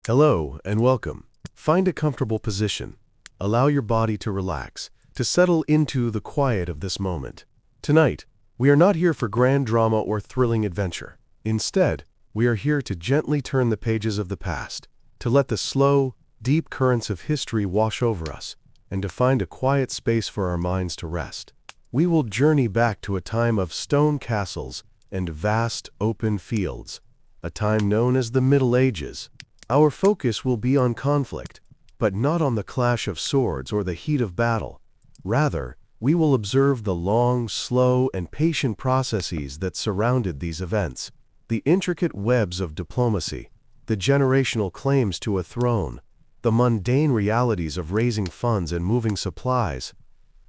Hello and welcome. Find a comfortable position. Allow your body to relax, to settle into the quiet of this moment. Tonight, we are not here for grand drama or thrilling adventure. Instead, we are here to gently turn the pages of the past, to let the slow, deep currents of history wash over us, and to find a quiet space for our minds to rest. We will journey back to a time of stone castles and vast open fields, a time known as the Middle Ages. Our focus will be on conflict, but not on the clash of swords or the heat of battle. Rather, we will observe the long, slow, and patient processes that surrounded these events, the intricate webs of diplomacy, the generational claims to a throne, the mundane realities of raising funds and moving supplies,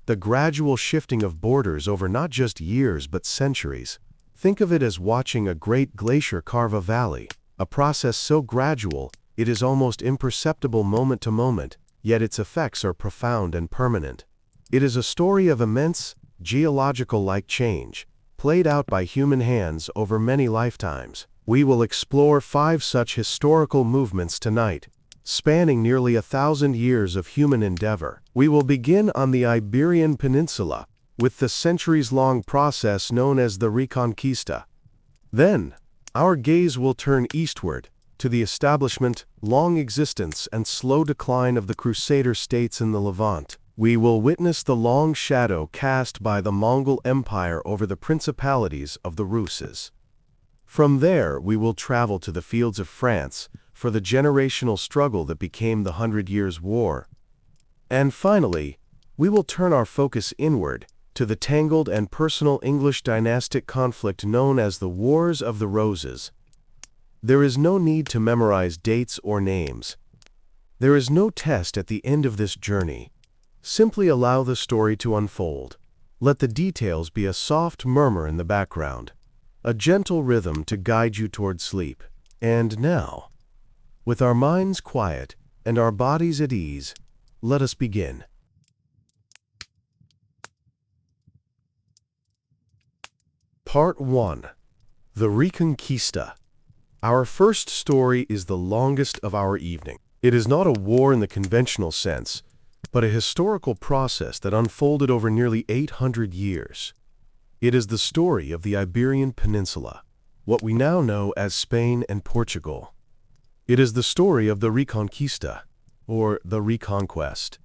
the gradual shifting of borders over not just years but centuries. Think of it as watching a great glacier carve a valley, a process so gradual it is almost imperceptible moment to moment, yet its effects are profound and permanent. It is a story of immense, geological-like change, played out by human hands over many lifetimes. We will explore 5 such historical movements tonight, spanning nearly 1,000 years of human endeavor. We will begin on the Iberian Peninsula, with the centuries-long process known as the Reconquista. Then, our gaze will turn eastward, to the establishment, long existence, and slow decline of the Crusader states in the Levant. We will witness the long shadow cast by the Mongol Empire over the principalities of the Ruses. From there, we will travel to the fields of France for the generational struggle that became the 100 Years' War. And finally, we will turn our focus inward to the tangled and personal English dynastic conflict known as the Wars of the Roses. There is no need to memorize dates or names. There is no test at the end of this journey. Simply allow the story to unfold. Let the details be a soft murmur in the background, a gentle rhythm to guide you toward sleep. And now, with our minds quiet and our bodies at ease, let us begin. Part 1. The Reconquista. Our first story is the longest of our evening. It is not a war in the conventional sense, but a historical process that unfolded over nearly 800 years. It is the story of the Iberian Peninsula, what we now know as Spain and Portugal. It is the story of the Reconquista, or the Reconquest.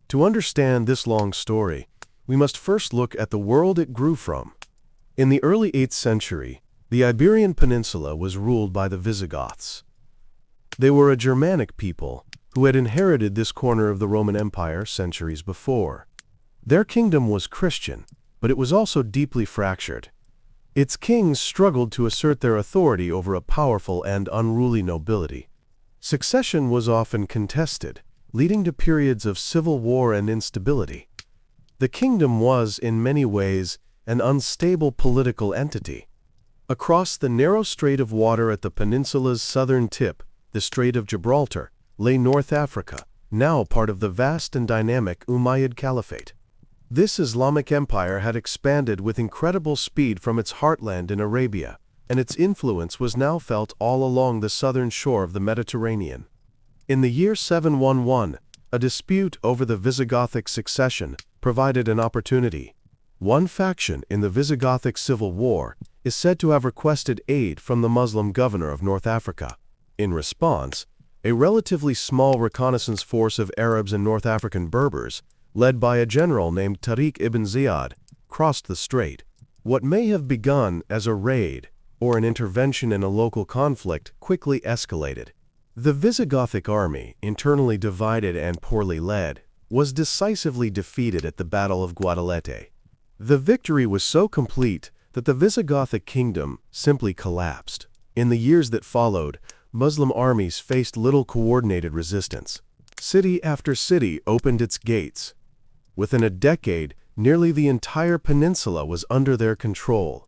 To understand this long story, we must first look at the world it grew from. In the early 8th century, the Iberian Peninsula was ruled by the Visigoths. They were a Germanic people who had inherited this corner of the Roman Empire centuries before. Their kingdom was Christian, but it was also deeply fractured. Its kings struggled to assert their authority over a powerful and unruly nobility. Succession was often contested, leading to periods of civil war and instability. The kingdom was, in many ways, an unstable political entity. Across the narrow strait of water at the peninsula's southern tip, the Strait of Gibraltar, lay North Africa, now part of the vast and dynamic Umayyad Caliphate. This Islamic empire had expanded with incredible speed from its heartland in Arabia, and its influence was now felt all along the southern shore of the Mediterranean. In the year 711, a dispute over the Visigothic succession provided an opportunity. One faction in the Visigothic civil war is said to have requested aid from the Muslim governor of North Africa. In response, a relatively small reconnaissance force of Arabs and North African Berbers, led by a general named Tariq ibn Ziyad, crossed the strait. What may have begun as a raid or an intervention in a local conflict quickly escalated. The Visigothic army, internally divided and poorly led, was decisively defeated at the Battle of Guadalete. The victory was so complete that the Visigothic kingdom simply collapsed. In the years that followed, Muslim armies faced little coordinated resistance. City after city opened its gates. Within a decade, nearly the entire peninsula was under their control.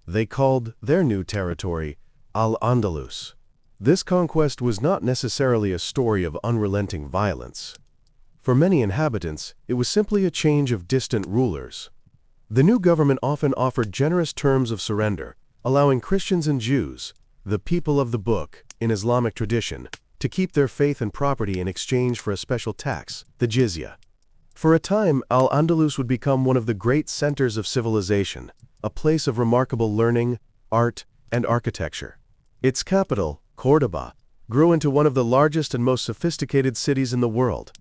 They called their new territory Al-Andalus. This conquest was not necessarily a story of unrelenting violence. For many inhabitants, it was simply a change of distant rulers. The new government often offered generous terms of surrender, allowing Christians and Jews, the people of the book, in Islamic tradition, to keep their faith and property in exchange for a special tax, the jizya. For a time, Al-Andalus would become one of the great centers of civilization, a place of remarkable learning, art, and architecture. Its capital, Córdoba, grew into one of the largest and most sophisticated cities in the world.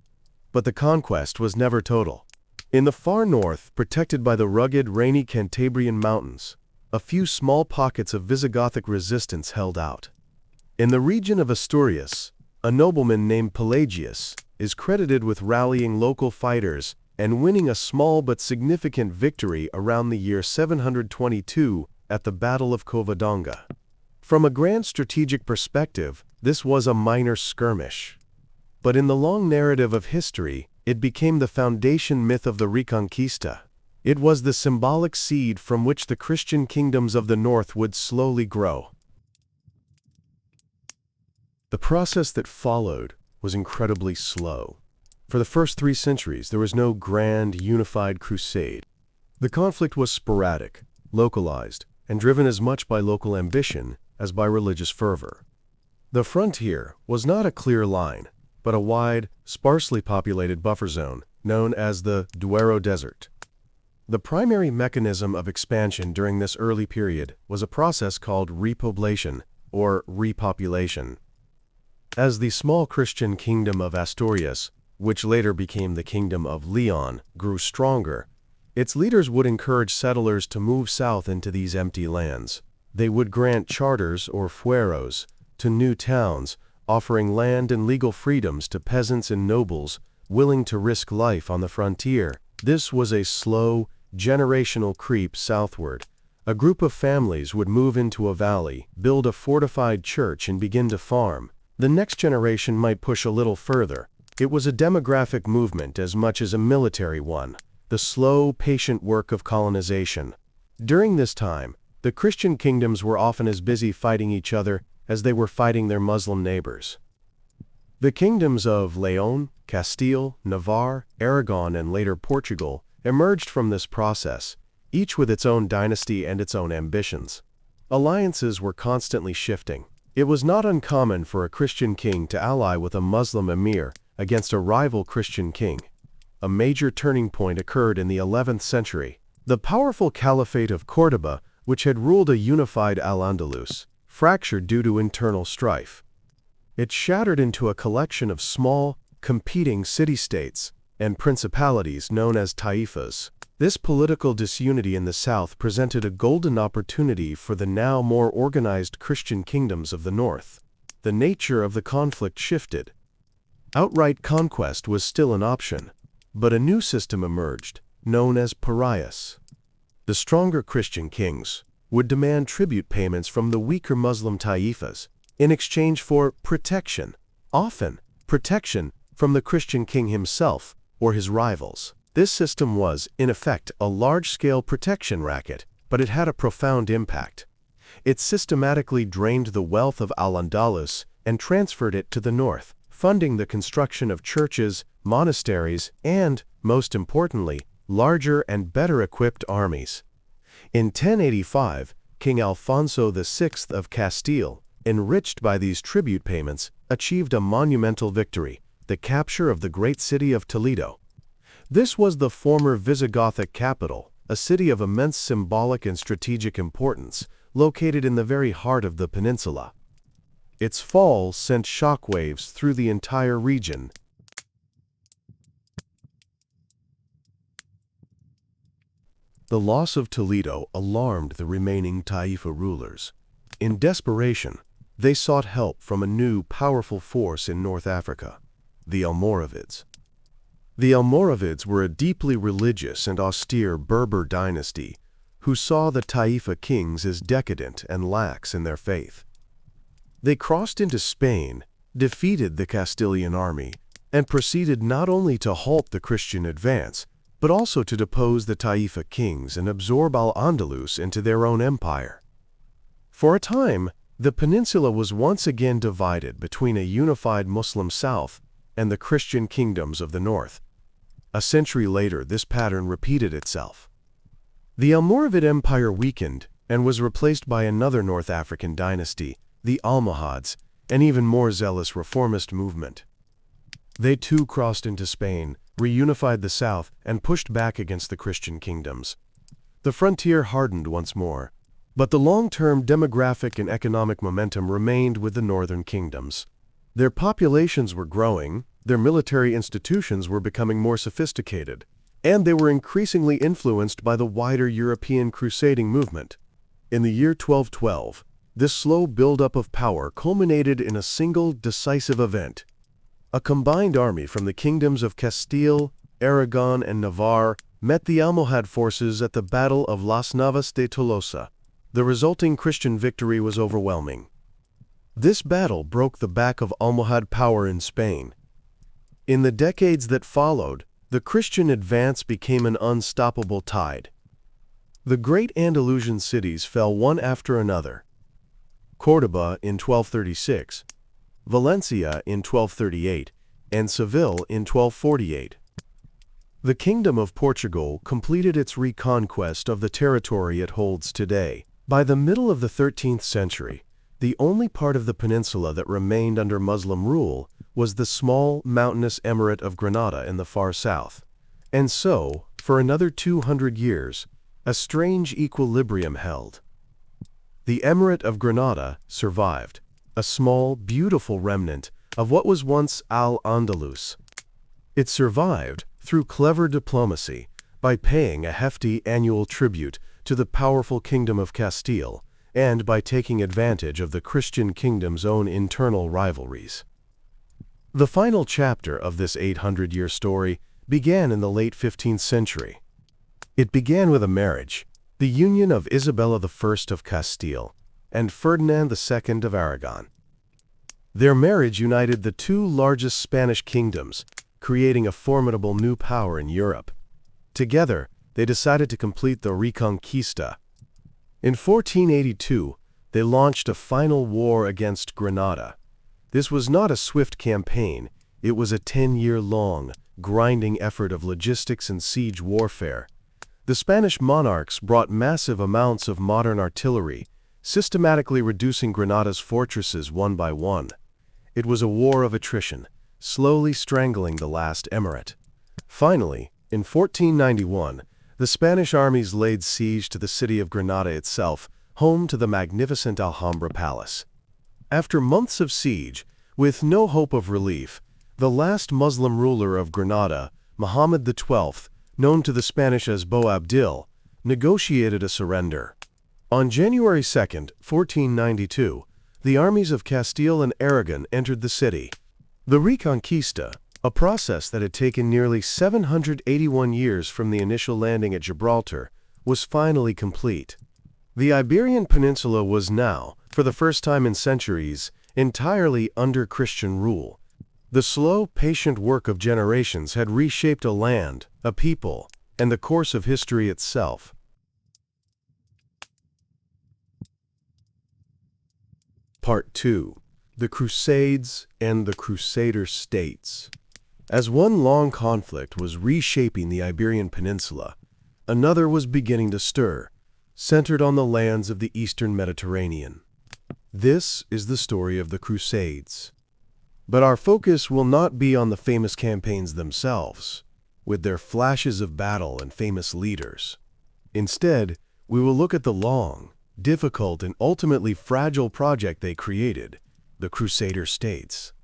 But the conquest was never total. In the far north, protected by the rugged, rainy Cantabrian mountains, a few small pockets of Visigothic resistance held out. In the region of Asturias, a nobleman named Pelagius is credited with rallying local fighters and winning a small but significant victory around the year 722 at the Battle of Covadonga. From a grand strategic perspective, this was a minor skirmish. But in the long narrative of history, it became the foundation myth of the Reconquista. It was the symbolic seed from which the Christian kingdoms of the north would slowly grow. The process that followed was incredibly slow. For the first 3 centuries, there was no grand, unified crusade. The conflict was sporadic, localized, and driven as much by local ambition as by religious fervor. The frontier was not a clear line, but a wide, sparsely populated buffer zone known as the Duero Desert. The primary mechanism of expansion during this early period was a process called repopulation, or repopulation. As the small Christian kingdom of Asturias, which later became the Kingdom of Leon, grew stronger, its leaders would encourage settlers to move south into these empty lands. They would grant charters, or fueros, to new towns, offering land and legal freedoms to peasants and nobles willing to risk life on the frontier. This was a slow, generational creep southward. A group of families would move into a valley, build a fortified church, and begin to farm. The next generation might push a little further. It was a demographic movement as much as a military one, the slow, patient work of colonization. During this time, the Christian kingdoms were often as busy fighting each other as they were fighting their Muslim neighbors. The kingdoms of Leon, Castile, Navarre, Aragon, and later Portugal emerged from this process, each with its own dynasty and its own ambitions. Alliances were constantly shifting. It was not uncommon for a Christian king to ally with a Muslim emir against a rival Christian king. A major turning point occurred in the 11th century. The powerful Caliphate of Córdoba, which had ruled a unified Al-Andalus, fractured due to internal strife. It shattered into a collection of small, competing city-states and principalities known as taifas. This political disunity in the south presented a golden opportunity for the now more organized Christian kingdoms of the north. The nature of the conflict shifted. Outright conquest was still an option, but a new system emerged, known as pariahs. The stronger Christian kings would demand tribute payments from the weaker Muslim taifas in exchange for protection, often protection from the Christian king himself or his rivals. This system was, in effect, a large-scale protection racket, but it had a profound impact. It systematically drained the wealth of Al-Andalus and transferred it to the north, funding the construction of churches, monasteries, and, most importantly, larger and better-equipped armies. In 1085, King Alfonso VI of Castile, enriched by these tribute payments, achieved a monumental victory, the capture of the great city of Toledo. This was the former Visigothic capital, a city of immense symbolic and strategic importance, located in the very heart of the peninsula. Its fall sent shockwaves through the entire region. The loss of Toledo alarmed the remaining Taifa rulers. In desperation, they sought help from a new, powerful force in North Africa, the Almoravids. The Almoravids were a deeply religious and austere Berber dynasty who saw the Taifa kings as decadent and lax in their faith. They crossed into Spain, defeated the Castilian army, and proceeded not only to halt the Christian advance, but also to depose the Taifa kings and absorb Al-Andalus into their own empire. For a time, the peninsula was once again divided between a unified Muslim south and the Christian kingdoms of the north. A century later, this pattern repeated itself. The Almoravid Empire weakened and was replaced by another North African dynasty, the Almohads, an even more zealous reformist movement. They too crossed into Spain, reunified the south, and pushed back against the Christian kingdoms. The frontier hardened once more, but the long-term demographic and economic momentum remained with the northern kingdoms. Their populations were growing, their military institutions were becoming more sophisticated, and they were increasingly influenced by the wider European crusading movement. In the year 1212, this slow build-up of power culminated in a single decisive event. A combined army from the kingdoms of Castile, Aragon, and Navarre met the Almohad forces at the Battle of Las Navas de Tolosa. The resulting Christian victory was overwhelming. This battle broke the back of Almohad power in Spain. In the decades that followed, the Christian advance became an unstoppable tide. The great Andalusian cities fell one after another. Córdoba in 1236, Valencia in 1238, and Seville in 1248. The Kingdom of Portugal completed its reconquest of the territory it holds today. By the middle of the 13th century, the only part of the peninsula that remained under Muslim rule was the small, mountainous emirate of Granada in the far south. And so, for another 200 years, a strange equilibrium held. The Emirate of Granada survived, a small, beautiful remnant of what was once Al-Andalus. It survived through clever diplomacy by paying a hefty annual tribute to the powerful Kingdom of Castile and by taking advantage of the Christian kingdom's own internal rivalries. The final chapter of this 800-year story began in the late 15th century. It began with a marriage, the union of Isabella I of Castile and Ferdinand II of Aragon. Their marriage united the two largest Spanish kingdoms, creating a formidable new power in Europe. Together, they decided to complete the Reconquista. In 1482, they launched a final war against Granada. This was not a swift campaign, it was a 10-year-long, grinding effort of logistics and siege warfare. The Spanish monarchs brought massive amounts of modern artillery, systematically reducing Granada's fortresses one by one. It was a war of attrition, slowly strangling the last emirate. Finally, in 1491, the Spanish armies laid siege to the city of Granada itself, home to the magnificent Alhambra Palace. After months of siege, with no hope of relief, the last Muslim ruler of Granada, Muhammad XII, known to the Spanish as Boabdil, negotiated a surrender. On January 2, 1492, the armies of Castile and Aragon entered the city. The Reconquista, a process that had taken nearly 781 years from the initial landing at Gibraltar, was finally complete. The Iberian Peninsula was now, for the first time in centuries, entirely under Christian rule. The slow, patient work of generations had reshaped a land, a people, and the course of history itself. Part 2. The Crusades and the Crusader States. As one long conflict was reshaping the Iberian Peninsula, another was beginning to stir, centered on the lands of the Eastern Mediterranean. This is the story of the Crusades. But our focus will not be on the famous campaigns themselves, with their flashes of battle and famous leaders. Instead, we will look at the long, difficult, and ultimately fragile project they created, the Crusader States.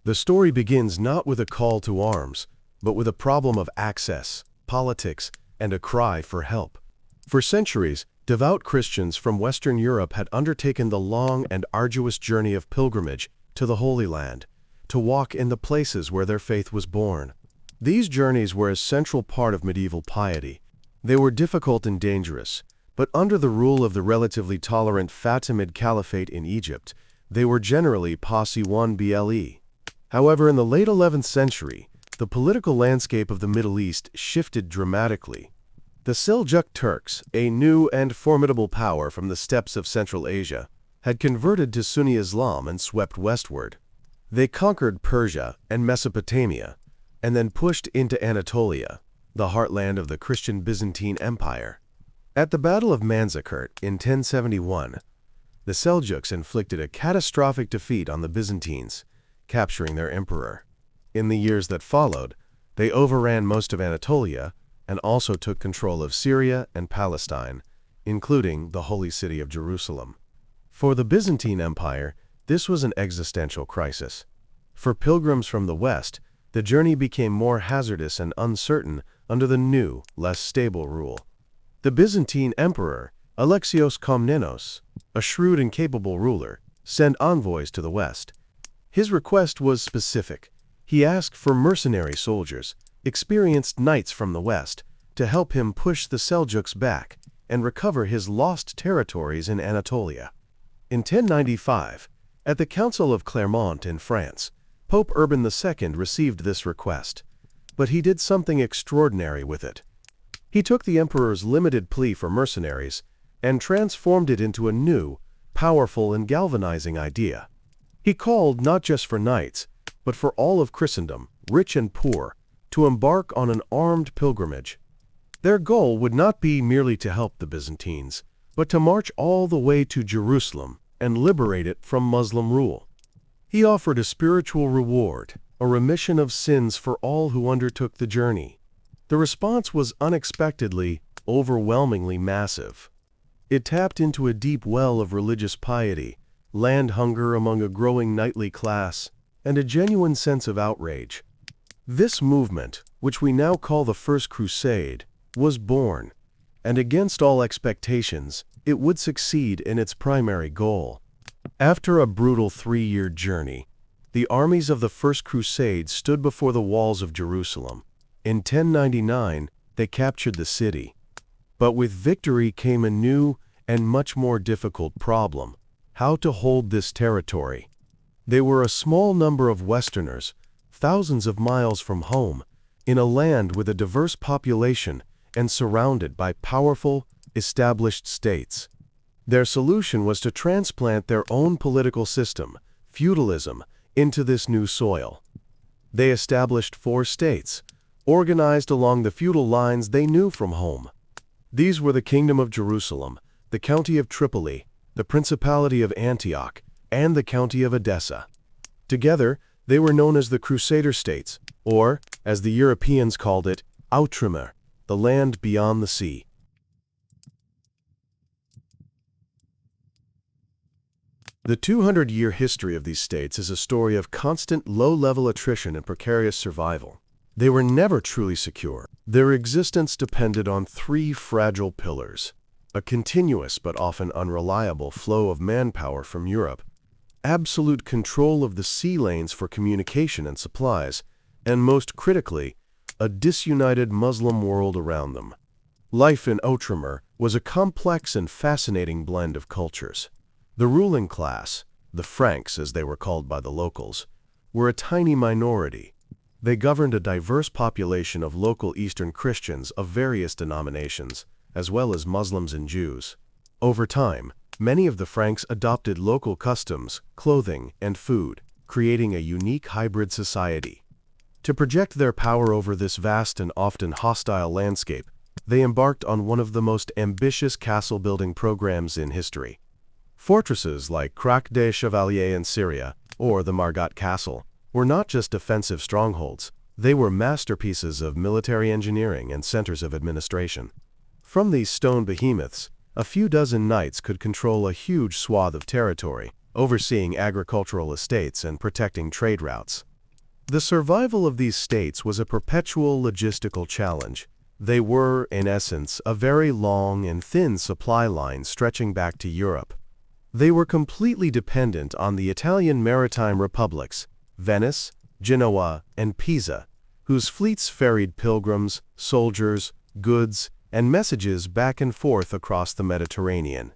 The story begins not with a call to arms, but with a problem of access, politics, and a cry for help. For centuries, devout Christians from Western Europe had undertaken the long and arduous journey of pilgrimage to the Holy Land, to walk in the places where their faith was born. These journeys were a central part of medieval piety. They were difficult and dangerous, but under the rule of the relatively tolerant Fatimid Caliphate in Egypt, they were generally posse 1ble. However, in the late 11th century, the political landscape of the Middle East shifted dramatically. The Seljuk Turks, a new and formidable power from the steppes of Central Asia, had converted to Sunni Islam and swept westward. They conquered Persia and Mesopotamia, and then pushed into Anatolia, the heartland of the Christian Byzantine Empire. At the Battle of Manzikert in 1071, the Seljuks inflicted a catastrophic defeat on the Byzantines, capturing their emperor. In the years that followed, they overran most of Anatolia and also took control of Syria and Palestine, including the holy city of Jerusalem. For the Byzantine Empire, this was an existential crisis. For pilgrims from the West, the journey became more hazardous and uncertain under the new, less stable rule. The Byzantine emperor, Alexios Komnenos, a shrewd and capable ruler, sent envoys to the West. His request was specific. He asked for mercenary soldiers, experienced knights from the West, to help him push the Seljuks back and recover his lost territories in Anatolia. In 1095, at the Council of Clermont in France, Pope Urban II received this request, but he did something extraordinary with it. He took the emperor's limited plea for mercenaries and transformed it into a new, powerful and galvanizing idea. He called not just for knights, but for all of Christendom, rich and poor, to embark on an armed pilgrimage. Their goal would not be merely to help the Byzantines, but to march all the way to Jerusalem and liberate it from Muslim rule. He offered a spiritual reward, a remission of sins for all who undertook the journey. The response was unexpectedly, overwhelmingly massive. It tapped into a deep well of religious piety, land hunger among a growing knightly class, and a genuine sense of outrage. This movement, which we now call the First Crusade, was born, and against all expectations, it would succeed in its primary goal. After a brutal 3-year journey, the armies of the First Crusade stood before the walls of Jerusalem. In 1099, they captured the city. But with victory came a new and much more difficult problem: how to hold this territory. They were a small number of Westerners, thousands of miles from home, in a land with a diverse population and surrounded by powerful, established states. Their solution was to transplant their own political system, feudalism, into this new soil. They established 4 states, organized along the feudal lines they knew from home. These were the Kingdom of Jerusalem, the County of Tripoli, the Principality of Antioch, and the County of Edessa. Together, they were known as the Crusader States, or, as the Europeans called it, Outremer, the land beyond the sea. The 200-year history of these states is a story of constant low-level attrition and precarious survival. They were never truly secure. Their existence depended on 3 fragile pillars: a continuous but often unreliable flow of manpower from Europe, absolute control of the sea lanes for communication and supplies, and most critically, a disunited Muslim world around them. Life in Outremer was a complex and fascinating blend of cultures. The ruling class, the Franks as they were called by the locals, were a tiny minority. They governed a diverse population of local Eastern Christians of various denominations, as well as Muslims and Jews. Over time, many of the Franks adopted local customs, clothing, and food, creating a unique hybrid society. To project their power over this vast and often hostile landscape, they embarked on one of the most ambitious castle-building programs in history. Fortresses like Crac des Chevaliers in Syria, or the Margat Castle, were not just defensive strongholds, they were masterpieces of military engineering and centers of administration. From these stone behemoths, a few dozen knights could control a huge swath of territory, overseeing agricultural estates and protecting trade routes. The survival of these states was a perpetual logistical challenge. They were, in essence, a very long and thin supply line stretching back to Europe. They were completely dependent on the Italian maritime republics, Venice, Genoa, and Pisa, whose fleets ferried pilgrims, soldiers, goods, and messages back and forth across the Mediterranean.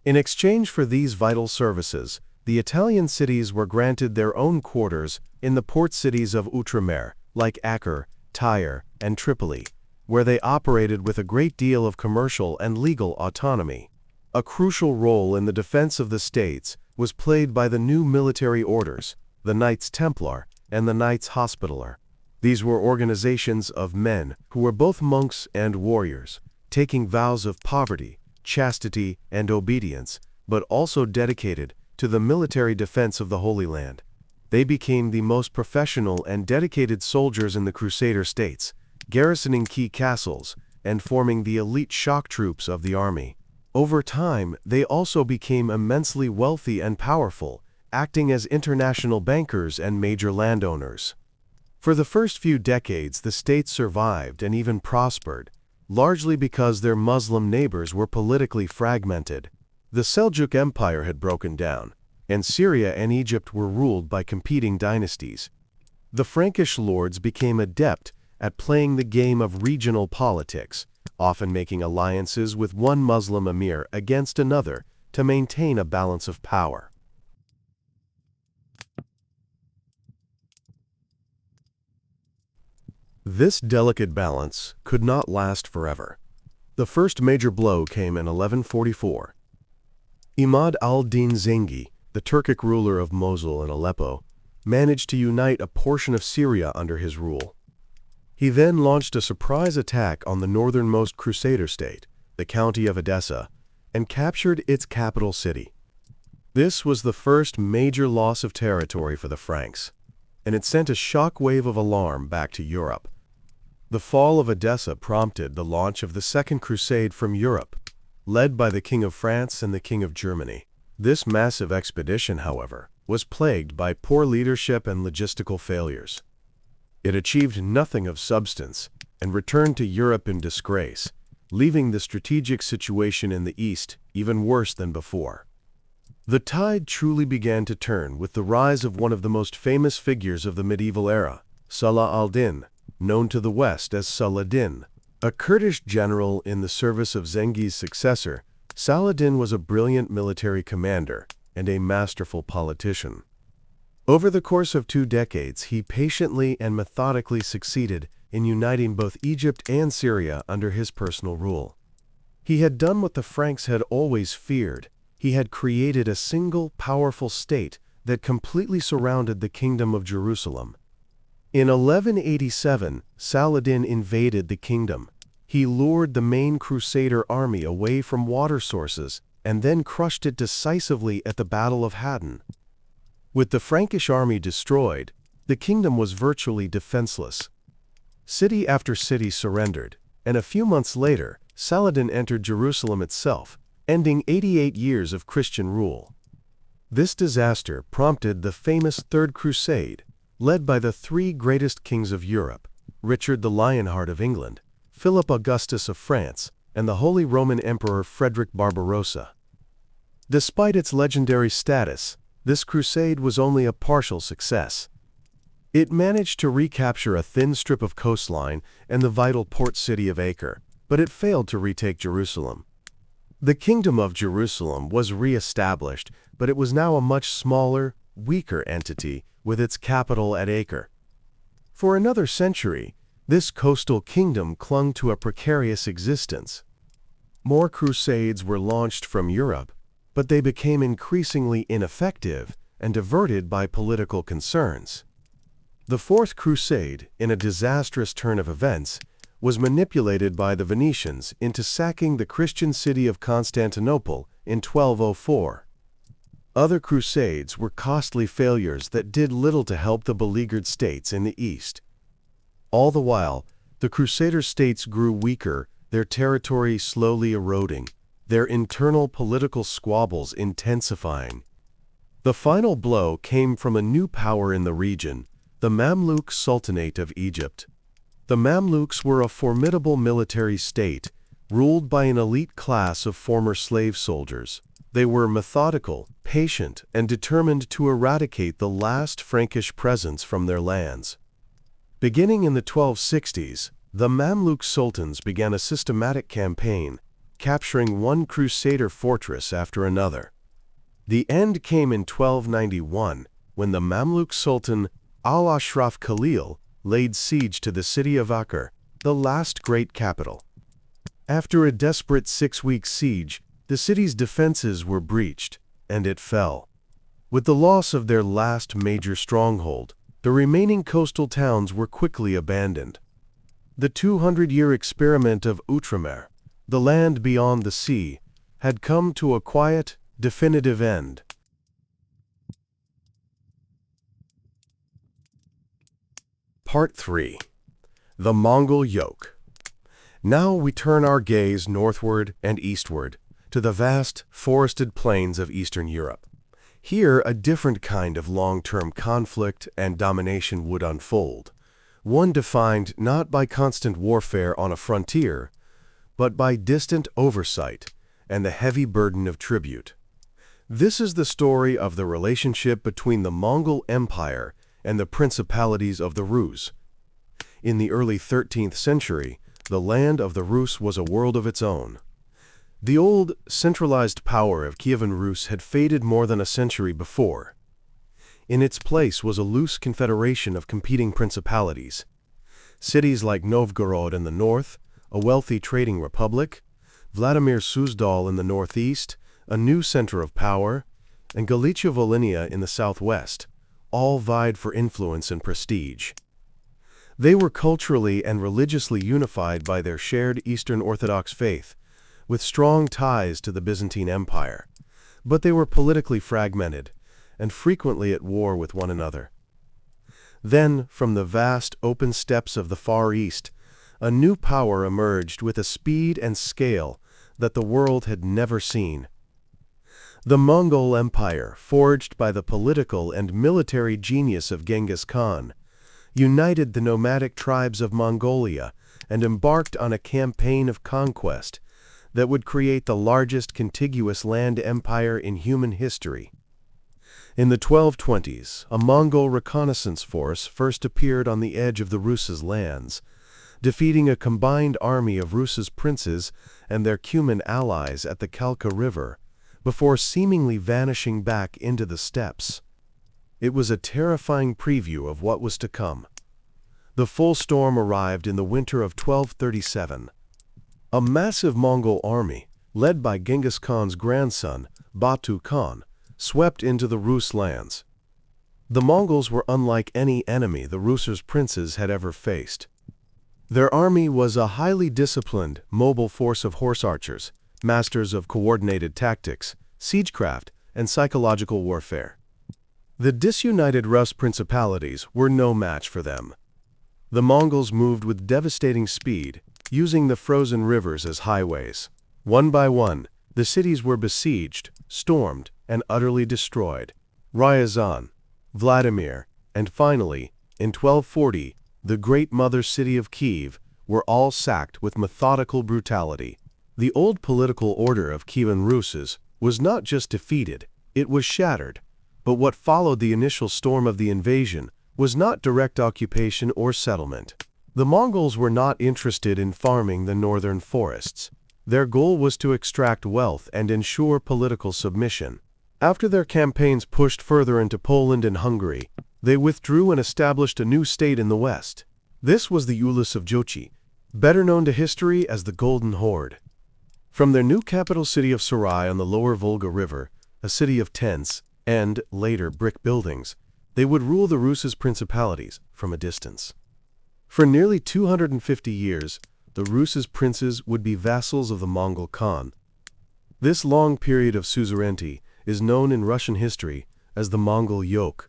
In exchange for these vital services, the Italian cities were granted their own quarters in the port cities of Outremer, like Acre, Tyre, and Tripoli, where they operated with a great deal of commercial and legal autonomy. A crucial role in the defense of the states was played by the new military orders, the Knights Templar and the Knights Hospitaller. These were organizations of men who were both monks and warriors, taking vows of poverty, chastity, and obedience but also dedicated to the military defense of the Holy Land. They became the most professional and dedicated soldiers in the Crusader states, garrisoning key castles and forming the elite shock troops of the army. Over time, they also became immensely wealthy and powerful, acting as international bankers and major landowners. For the first few decades, the states survived and even prospered, largely because their Muslim neighbors were politically fragmented. The Seljuk Empire had broken down, and Syria and Egypt were ruled by competing dynasties. The Frankish lords became adept at playing the game of regional politics, often making alliances with one Muslim emir against another to maintain a balance of power. This delicate balance could not last forever. The first major blow came in 1144. Imad al-Din Zengi, the Turkic ruler of Mosul and Aleppo, managed to unite a portion of Syria under his rule. He then launched a surprise attack on the northernmost Crusader state, the county of Edessa, and captured its capital city. This was the first major loss of territory for the Franks, and it sent a shock wave of alarm back to Europe. The fall of Edessa prompted the launch of the Second Crusade from Europe, led by the King of France and the King of Germany. This massive expedition, however, was plagued by poor leadership and logistical failures. It achieved nothing of substance and returned to Europe in disgrace, leaving the strategic situation in the East even worse than before. The tide truly began to turn with the rise of one of the most famous figures of the medieval era, Salah al-Din, known to the West as Saladin. A Kurdish general in the service of Zengi's successor, Saladin was a brilliant military commander and a masterful politician. Over the course of 2 decades, he patiently and methodically succeeded in uniting both Egypt and Syria under his personal rule. He had done what the Franks had always feared. He had created a single, powerful state that completely surrounded the Kingdom of Jerusalem. In 1187, Saladin invaded the kingdom. He lured the main Crusader army away from water sources and then crushed it decisively at the Battle of Hadden. With the Frankish army destroyed, the kingdom was virtually defenseless. City after city surrendered, and a few months later, Saladin entered Jerusalem itself, ending 88 years of Christian rule. This disaster prompted the famous Third Crusade, led by the 3 greatest kings of Europe, Richard the Lionheart of England, Philip Augustus of France, and the Holy Roman Emperor Frederick Barbarossa. Despite its legendary status, this crusade was only a partial success. It managed to recapture a thin strip of coastline and the vital port city of Acre, but it failed to retake Jerusalem. The Kingdom of Jerusalem was re-established, but it was now a much smaller, weaker entity with its capital at Acre. For another century, this coastal kingdom clung to a precarious existence. More crusades were launched from Europe, but they became increasingly ineffective and diverted by political concerns. The Fourth Crusade, in a disastrous turn of events, was manipulated by the Venetians into sacking the Christian city of Constantinople in 1204. Other crusades were costly failures that did little to help the beleaguered states in the East. All the while, the Crusader states grew weaker, their territory slowly eroding, their internal political squabbles intensifying. The final blow came from a new power in the region, the Mamluk Sultanate of Egypt. The Mamluks were a formidable military state, ruled by an elite class of former slave soldiers. They were methodical, patient, and determined to eradicate the last Frankish presence from their lands. Beginning in the 1260s, the Mamluk sultans began a systematic campaign, capturing one Crusader fortress after another. The end came in 1291, when the Mamluk Sultan Al-Ashraf Khalil laid siege to the city of Acre, the last great capital. After a desperate 6-week siege, the city's defenses were breached, and it fell. With the loss of their last major stronghold, the remaining coastal towns were quickly abandoned. The 200-year experiment of Outremer, the land beyond the sea, had come to a quiet Definitive end. Part 3. The Mongol Yoke. Now we turn our gaze northward and eastward to the vast, forested plains of Eastern Europe. Here, a different kind of long-term conflict and domination would unfold, one defined not by constant warfare on a frontier, but by distant oversight and the heavy burden of tribute. This is the story of the relationship between the Mongol Empire and the principalities of the Rus. In the early 13th century, the land of the Rus was a world of its own. The old, centralized power of Kievan Rus had faded more than a century before. In its place was a loose confederation of competing principalities. Cities like Novgorod in the north, a wealthy trading republic, Vladimir Suzdal in the northeast, a new center of power, and Galicia-Volhynia in the southwest, all vied for influence and prestige. They were culturally and religiously unified by their shared Eastern Orthodox faith, with strong ties to the Byzantine Empire, but they were politically fragmented and frequently at war with one another. Then, from the vast open steppes of the Far East, a new power emerged with a speed and scale that the world had never seen. The Mongol Empire, forged by the political and military genius of Genghis Khan, united the nomadic tribes of Mongolia and embarked on a campaign of conquest that would create the largest contiguous land empire in human history. In the 1220s, a Mongol reconnaissance force first appeared on the edge of the Rus' lands, defeating a combined army of Rus' princes and their Cuman allies at the Kalka River, before seemingly vanishing back into the steppes. It was a terrifying preview of what was to come. The full storm arrived in the winter of 1237. A massive Mongol army, led by Genghis Khan's grandson, Batu Khan, swept into the Rus lands. The Mongols were unlike any enemy the Rus' princes had ever faced. Their army was a highly disciplined, mobile force of horse archers, masters of coordinated tactics, siegecraft, and psychological warfare. The disunited Rus principalities were no match for them. The Mongols moved with devastating speed, using the frozen rivers as highways. One by one, the cities were besieged, stormed, and utterly destroyed. Ryazan, Vladimir, and finally, in 1240, the great mother city of Kiev were all sacked with methodical brutality. The old political order of Kievan Rus was not just defeated, it was shattered. But what followed the initial storm of the invasion was not direct occupation or settlement. The Mongols were not interested in farming the northern forests. Their goal was to extract wealth and ensure political submission. After their campaigns pushed further into Poland and Hungary, they withdrew and established a new state in the west. This was the Ulus of Jochi, better known to history as the Golden Horde. From their new capital city of Sarai on the lower Volga River, a city of tents and, later, brick buildings, they would rule the Rus' principalities from a distance. For nearly 250 years, the Rus' princes would be vassals of the Mongol Khan. This long period of suzerainty is known in Russian history as the Mongol Yoke.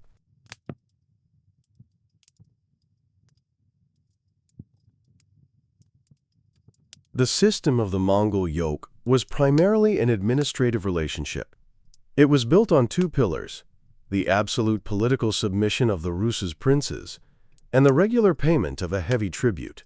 The system of the Mongol Yoke was primarily an administrative relationship. It was built on two pillars: the absolute political submission of the Rus' princes and the regular payment of a heavy tribute.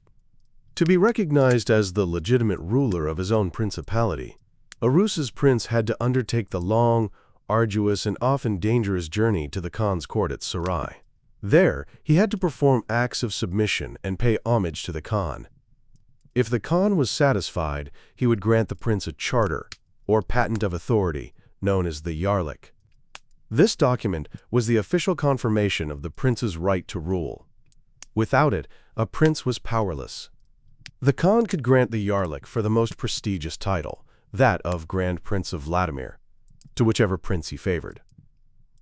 To be recognized as the legitimate ruler of his own principality, a Rus' prince had to undertake the long, arduous, and often dangerous journey to the Khan's court at Sarai. There, he had to perform acts of submission and pay homage to the Khan. If the Khan was satisfied, he would grant the prince a charter, or patent of authority, known as the Yarlik. This document was the official confirmation of the prince's right to rule. Without it, a prince was powerless. The Khan could grant the Yarlik for the most prestigious title, that of Grand Prince of Vladimir, to whichever prince he favored.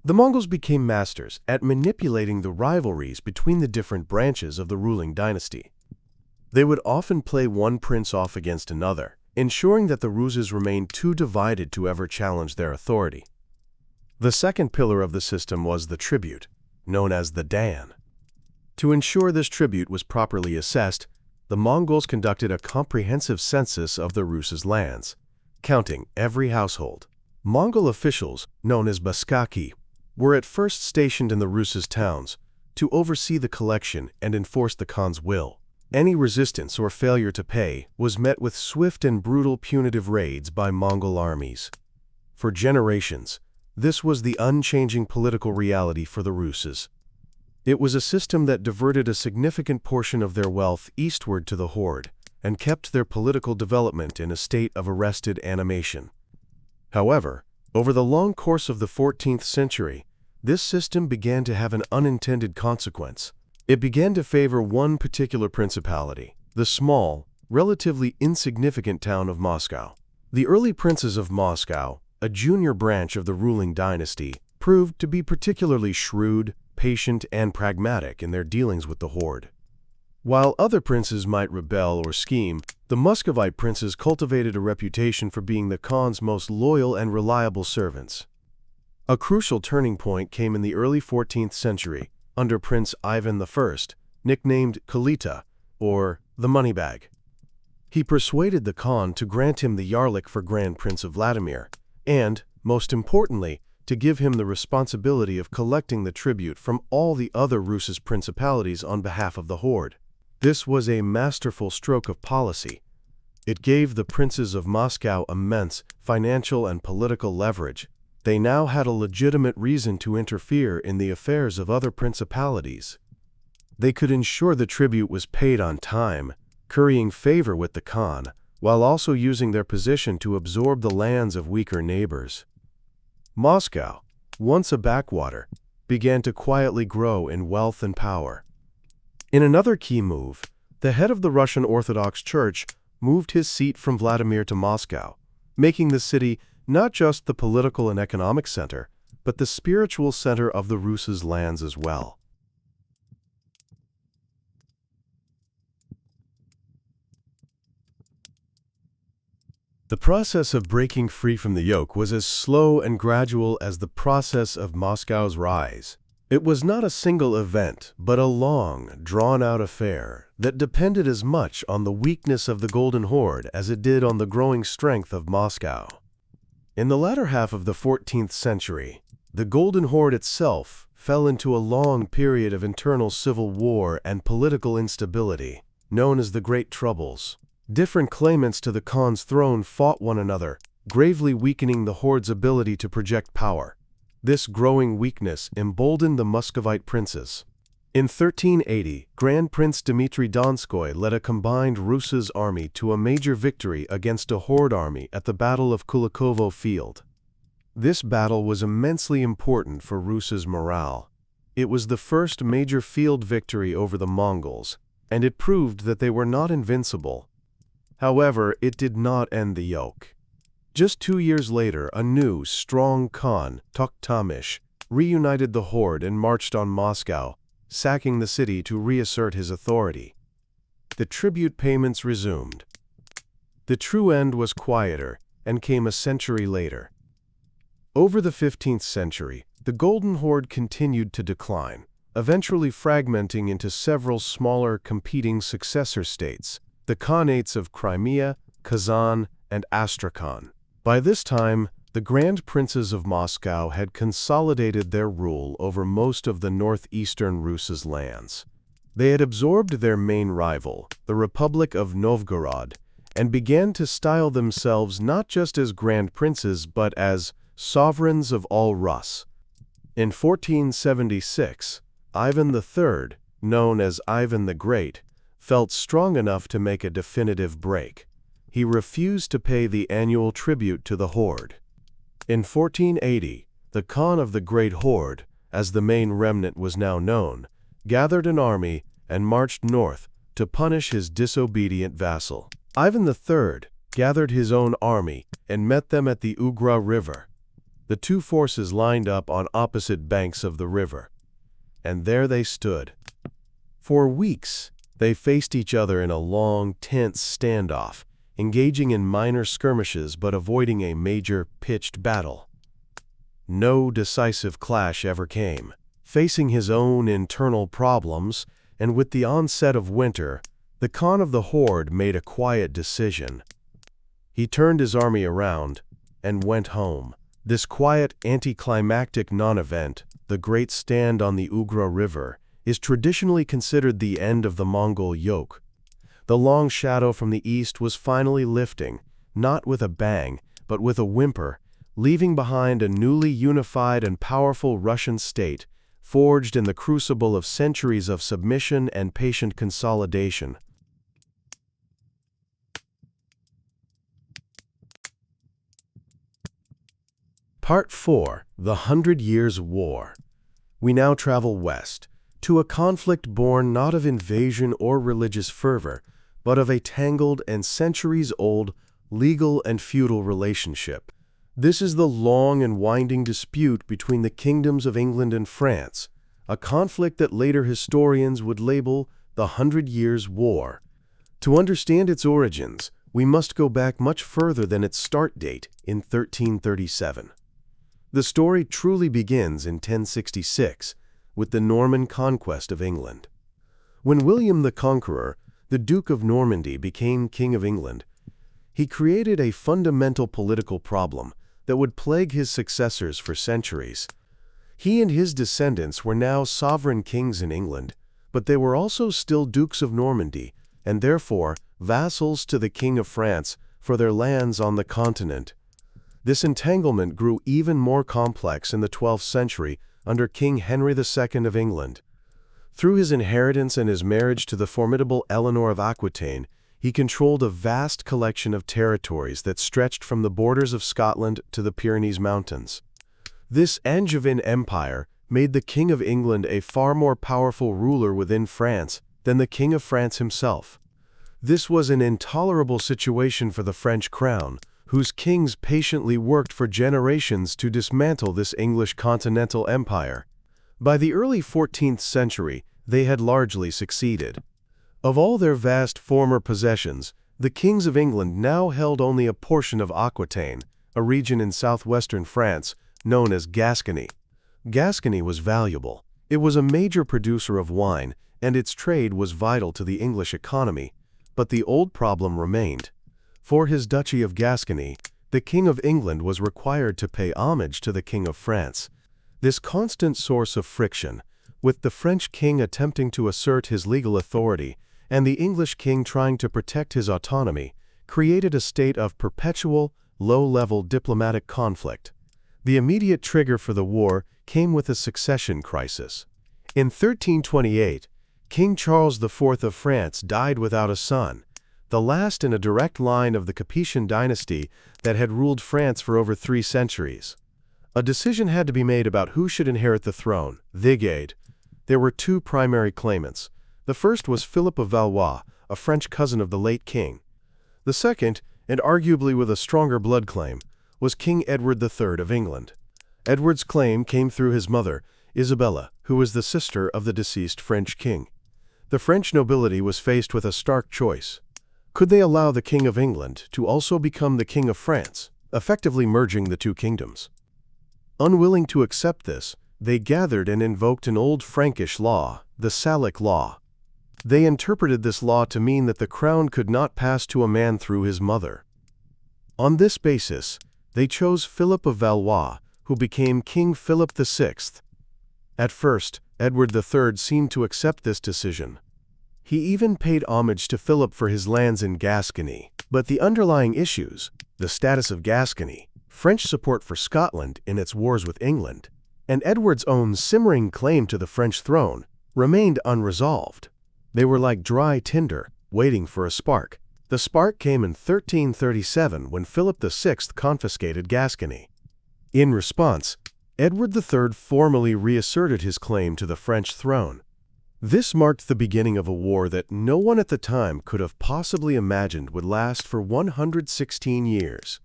The Mongols became masters at manipulating the rivalries between the different branches of the ruling dynasty. They would often play one prince off against another, ensuring that the Ruses remained too divided to ever challenge their authority. The second pillar of the system was the tribute, known as the dan. To ensure this tribute was properly assessed, the Mongols conducted a comprehensive census of the Rus' lands, counting every household. Mongol officials, known as baskaki, were at first stationed in the Rus' towns to oversee the collection and enforce the Khan's will. Any resistance or failure to pay was met with swift and brutal punitive raids by Mongol armies. For generations, this was the unchanging political reality for the Rus'. It was a system that diverted a significant portion of their wealth eastward to the horde and kept their political development in a state of arrested animation. However, over the long course of the 14th century, this system began to have an unintended consequence. It began to favor one particular principality, the small, relatively insignificant town of Moscow. The early princes of Moscow, a junior branch of the ruling dynasty, proved to be particularly shrewd, patient, and pragmatic in their dealings with the horde. While other princes might rebel or scheme, the Muscovite princes cultivated a reputation for being the Khan's most loyal and reliable servants. A crucial turning point came in the early 14th century under Prince Ivan I, nicknamed Kalita, or the Moneybag. He persuaded the Khan to grant him the Yarlik for Grand Prince of Vladimir, and, most importantly, to give him the responsibility of collecting the tribute from all the other Rus' principalities on behalf of the horde. This was a masterful stroke of policy. It gave the princes of Moscow immense financial and political leverage. They now had a legitimate reason to interfere in the affairs of other principalities. They could ensure the tribute was paid on time, currying favor with the Khan, while also using their position to absorb the lands of weaker neighbors. Moscow, once a backwater, began to quietly grow in wealth and power. In another key move, the head of the Russian Orthodox Church moved his seat from Vladimir to Moscow, making the city not just the political and economic center, but the spiritual center of the Rus' lands as well. The process of breaking free from the yoke was as slow and gradual as the process of Moscow's rise. It was not a single event, but a long, drawn-out affair that depended as much on the weakness of the Golden Horde as it did on the growing strength of Moscow. In the latter half of the 14th century, the Golden Horde itself fell into a long period of internal civil war and political instability, known as the Great Troubles. Different claimants to the Khan's throne fought one another, gravely weakening the Horde's ability to project power. This growing weakness emboldened the Muscovite princes. In 1380, Grand Prince Dmitry Donskoy led a combined Rus' army to a major victory against a Horde army at the Battle of Kulikovo Field. This battle was immensely important for Rus' morale. It was the first major field victory over the Mongols, and it proved that they were not invincible. However, it did not end the yoke. Just 2 years later, a new, strong Khan, Tokhtamysh, reunited the horde and marched on Moscow, sacking the city to reassert his authority. The tribute payments resumed. The true end was quieter and came a century later. Over the 15th century, the Golden Horde continued to decline, eventually fragmenting into several smaller competing successor states, the Khanates of Crimea, Kazan, and Astrakhan. By this time, the Grand Princes of Moscow had consolidated their rule over most of the northeastern Rus' lands. They had absorbed their main rival, the Republic of Novgorod, and began to style themselves not just as Grand Princes but as sovereigns of all Rus. In 1476, Ivan III, known as Ivan the Great, felt strong enough to make a definitive break. He refused to pay the annual tribute to the horde. In 1480, the Khan of the Great Horde, as the main remnant was now known, gathered an army and marched north to punish his disobedient vassal. Ivan III gathered his own army and met them at the Ugra River. The two forces lined up on opposite banks of the river, and there they stood. For weeks, they faced each other in a long, tense standoff, engaging in minor skirmishes but avoiding a major pitched battle. No decisive clash ever came. Facing his own internal problems, and with the onset of winter, the Khan of the Horde made a quiet decision. He turned his army around and went home. This quiet, anticlimactic non-event, the Great Stand on the Ugra River, is traditionally considered the end of the Mongol yoke. The long shadow from the east was finally lifting, not with a bang, but with a whimper, leaving behind a newly unified and powerful Russian state, forged in the crucible of centuries of submission and patient consolidation. Part 4. The 100 Years' War. We now travel west, to a conflict born not of invasion or religious fervor, but of a tangled and centuries-old legal and feudal relationship. This is the long and winding dispute between the kingdoms of England and France, a conflict that later historians would label the 100 Years' War. To understand its origins, we must go back much further than its start date in 1337. The story truly begins in 1066, with the Norman conquest of England. When William the Conqueror, the Duke of Normandy, became King of England, he created a fundamental political problem that would plague his successors for centuries. He and his descendants were now sovereign kings in England, but they were also still Dukes of Normandy, and therefore vassals to the King of France for their lands on the continent. This entanglement grew even more complex in the 12th century under King Henry II of England. Through his inheritance and his marriage to the formidable Eleanor of Aquitaine, he controlled a vast collection of territories that stretched from the borders of Scotland to the Pyrenees Mountains. This Angevin empire made the King of England a far more powerful ruler within France than the King of France himself. This was an intolerable situation for the French crown, whose kings patiently worked for generations to dismantle this English continental empire. By the early 14th century, they had largely succeeded. Of all their vast former possessions, the kings of England now held only a portion of Aquitaine, a region in southwestern France known as Gascony. Gascony was valuable. It was a major producer of wine, and its trade was vital to the English economy. But the old problem remained. For his Duchy of Gascony, the King of England was required to pay homage to the King of France. This constant source of friction, with the French king attempting to assert his legal authority and the English king trying to protect his autonomy, created a state of perpetual, low-level diplomatic conflict. The immediate trigger for the war came with a succession crisis. In 1328, King Charles IV of France died without a son, the last in a direct line of the Capetian dynasty that had ruled France for over 3 centuries. A decision had to be made about who should inherit the throne. There were 2 primary claimants. The first was Philip of Valois, a French cousin of the late king. The second, and arguably with a stronger blood claim, was King Edward III of England. Edward's claim came through his mother, Isabella, who was the sister of the deceased French king. The French nobility was faced with a stark choice. Could they allow the King of England to also become the King of France, effectively merging the 2 kingdoms? Unwilling to accept this, they gathered and invoked an old Frankish law, the Salic law. They interpreted this law to mean that the crown could not pass to a man through his mother. On this basis, they chose Philip of Valois, who became King Philip VI. At first, Edward III seemed to accept this decision. He even paid homage to Philip for his lands in Gascony. But the underlying issues, the status of Gascony, French support for Scotland in its wars with England, and Edward's own simmering claim to the French throne, remained unresolved. They were like dry tinder, waiting for a spark. The spark came in 1337 when Philip VI confiscated Gascony. In response, Edward III formally reasserted his claim to the French throne. This marked the beginning of a war that no one at the time could have possibly imagined would last for 116 years.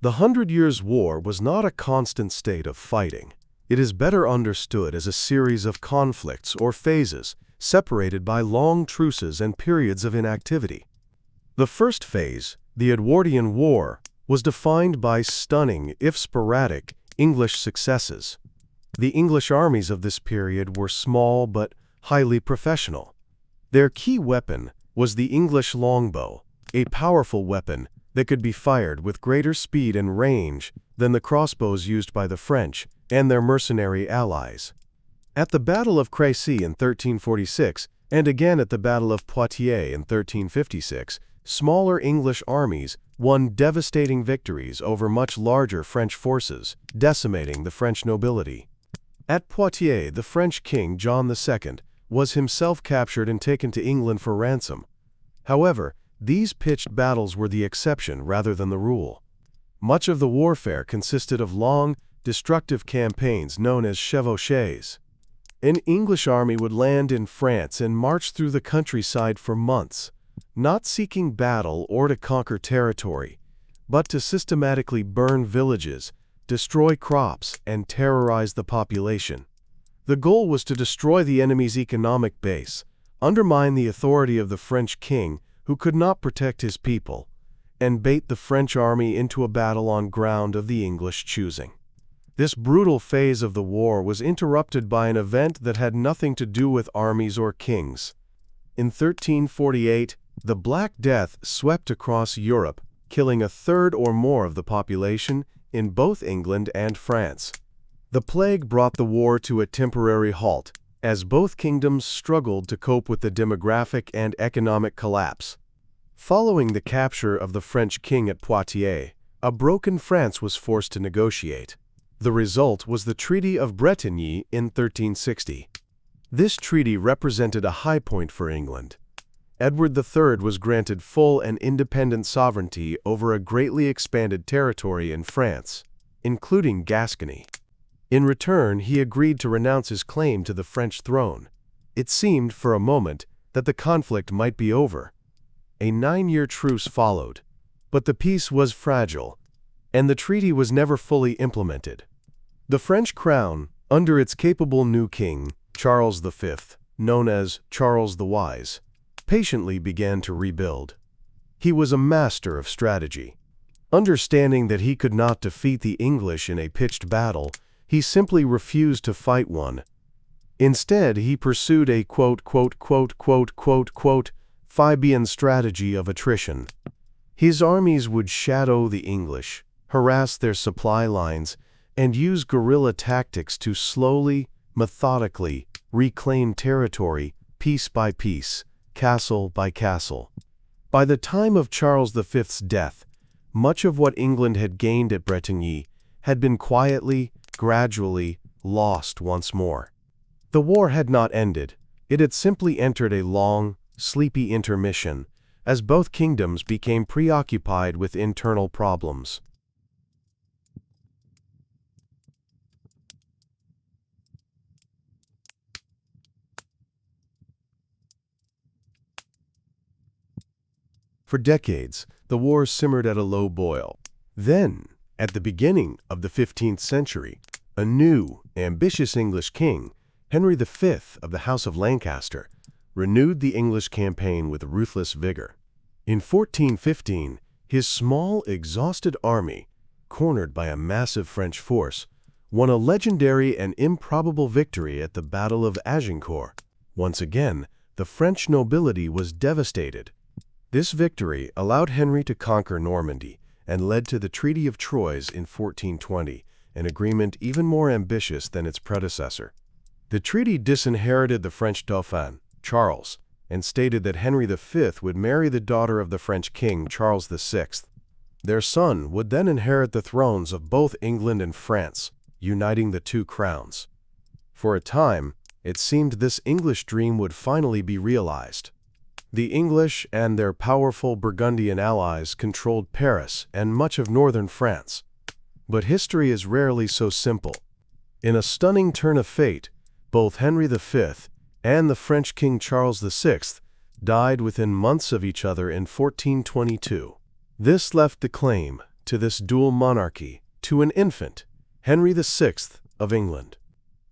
The Hundred Years' War was not a constant state of fighting. It is better understood as a series of conflicts or phases, separated by long truces and periods of inactivity. The first phase, the Edwardian War, was defined by stunning, if sporadic, English successes. The English armies of this period were small but highly professional. Their key weapon was the English longbow, a powerful weapon that could be fired with greater speed and range than the crossbows used by the French and their mercenary allies. At the Battle of Crusades in 1346, and again at the Battle of Poitiers in 1356, smaller English armies won devastating victories over much larger French forces, decimating the French nobility. At Poitiers, the French king John II was himself captured and taken to England for ransom. However, these pitched battles were the exception rather than the rule. Much of the warfare consisted of long, destructive campaigns known as chevauchées. An English army would land in France and march through the countryside for months, not seeking battle or to conquer territory, but to systematically burn villages, destroy crops, and terrorize the population. The goal was to destroy the enemy's economic base, undermine the authority of the French king, who could not protect his people, and bait the French army into a battle on ground of the English choosing. This brutal phase of the war was interrupted by an event that had nothing to do with armies or kings. In 1348, the Black Death swept across Europe, killing a third or more of the population in both England and France. The plague brought the war to a temporary halt, as both kingdoms struggled to cope with the demographic and economic collapse. Following the capture of the French king at Poitiers, a broken France was forced to negotiate. The result was the Treaty of Bretigny in 1360. This treaty represented a high point for England. Edward III was granted full and independent sovereignty over a greatly expanded territory in France, including Gascony. In return, he agreed to renounce his claim to the French throne. It seemed, for a moment, that the conflict might be over. A 9-year truce followed, but the peace was fragile, and the treaty was never fully implemented. The French crown, under its capable new king, Charles V, known as Charles the Wise, patiently began to rebuild. He was a master of strategy. Understanding that he could not defeat the English in a pitched battle, he simply refused to fight one. Instead, he pursued a Fabian strategy of attrition. His armies would shadow the English, harass their supply lines, and use guerrilla tactics to slowly, methodically reclaim territory piece by piece, castle by castle. By the time of Charles V's death, much of what England had gained at Bretigny had been quietly, gradually lost once more. The war had not ended. It had simply entered a long, sleepy intermission, as both kingdoms became preoccupied with internal problems. For decades, the war simmered at a low boil. Then, at the beginning of the 15th century, a new, ambitious English king, Henry V of the House of Lancaster, renewed the English campaign with ruthless vigor. In 1415, his small, exhausted army, cornered by a massive French force, won a legendary and improbable victory at the Battle of Agincourt. Once again, the French nobility was devastated. This victory allowed Henry to conquer Normandy and led to the Treaty of Troyes in 1420, an agreement even more ambitious than its predecessor. The treaty disinherited the French Dauphin, Charles, and stated that Henry V would marry the daughter of the French king, Charles VI. Their son would then inherit the thrones of both England and France, uniting the two crowns. For a time, it seemed this English dream would finally be realized. The English and their powerful Burgundian allies controlled Paris and much of northern France. But history is rarely so simple. In a stunning turn of fate, both Henry V and the French King Charles VI died within months of each other in 1422. This left the claim to this dual monarchy to an infant, Henry VI of England.